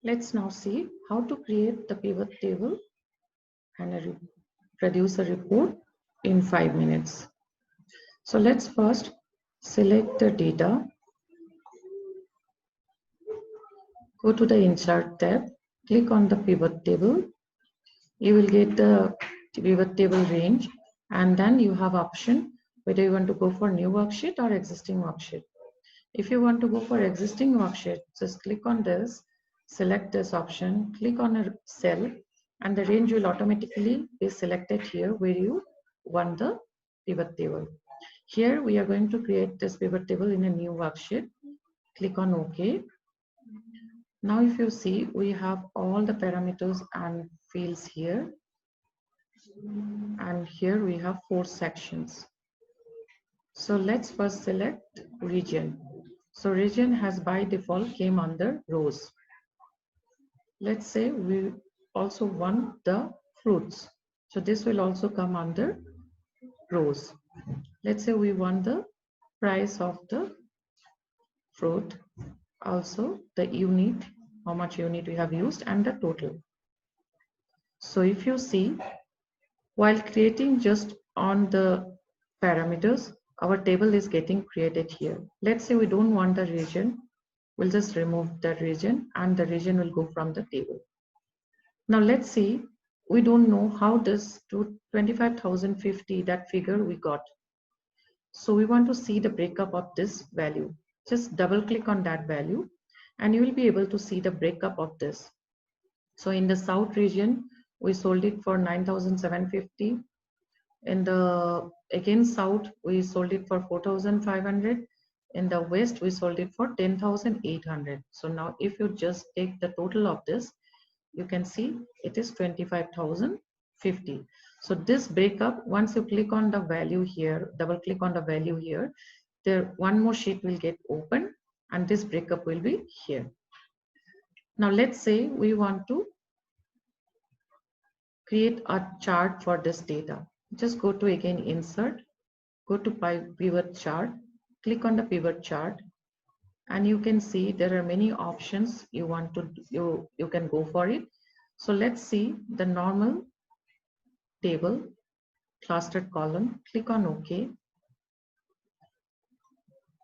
Let's now see how to create the pivot table and produce a report in 5 minutes. So let's first select the data, go to the Insert tab, click on the pivot table. You will get the pivot table range, and then you have option whether you want to go for new worksheet or existing worksheet. If you want to go for existing worksheet, just click on this, select this option, click on a cell, and the range will automatically be selected here where you want the pivot table. Here we are going to create this pivot table in a new worksheet. Click on OK. Now if you see, we have all the parameters and fields here. And here we have 4 sections. So let's first select region. So region has by default came under rows. Let's say we also want the fruits. So this will also come under rows. Let's say we want the price of the fruit, also the unit, how much unit we have used, and the total. So if you see, while creating just on the parameters, our table is getting created here. Let's say we don't want the region, we'll just remove that region and the region will go from the table. Now let's see, we don't know how this to 25,050, that figure we got. So we want to see the breakup of this value. Just double click on that value and you will be able to see the breakup of this. So in the south region, we sold it for 9,750. In the again south, we sold it for 4,500. In the west, we sold it for 10,800. So now if you just take the total of this, you can see it is 25,050. So this breakup, once you click on the value here, double click on the value here, there one more sheet will get open and this breakup will be here. Now let's say we want to create a chart for this data. Just go to again insert, go to pivot chart, click on the pivot chart, and you can see there are many options you want to you can go for it. So let's see the normal table, clustered column, click on OK.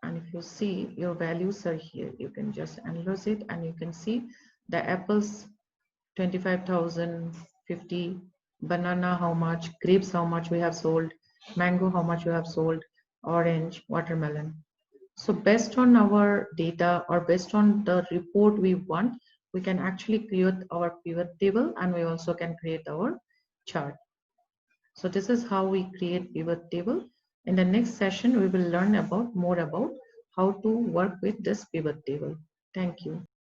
And if you see your values are here, you can just analyze it and you can see the apples 25,050, banana how much, grapes how much we have sold, mango how much we have sold, orange, watermelon. So based on our data or based on the report we want, we can actually create our pivot table and we also can create our chart. So this is how we create pivot table. In the next session, we will learn more about how to work with this pivot table. Thank you.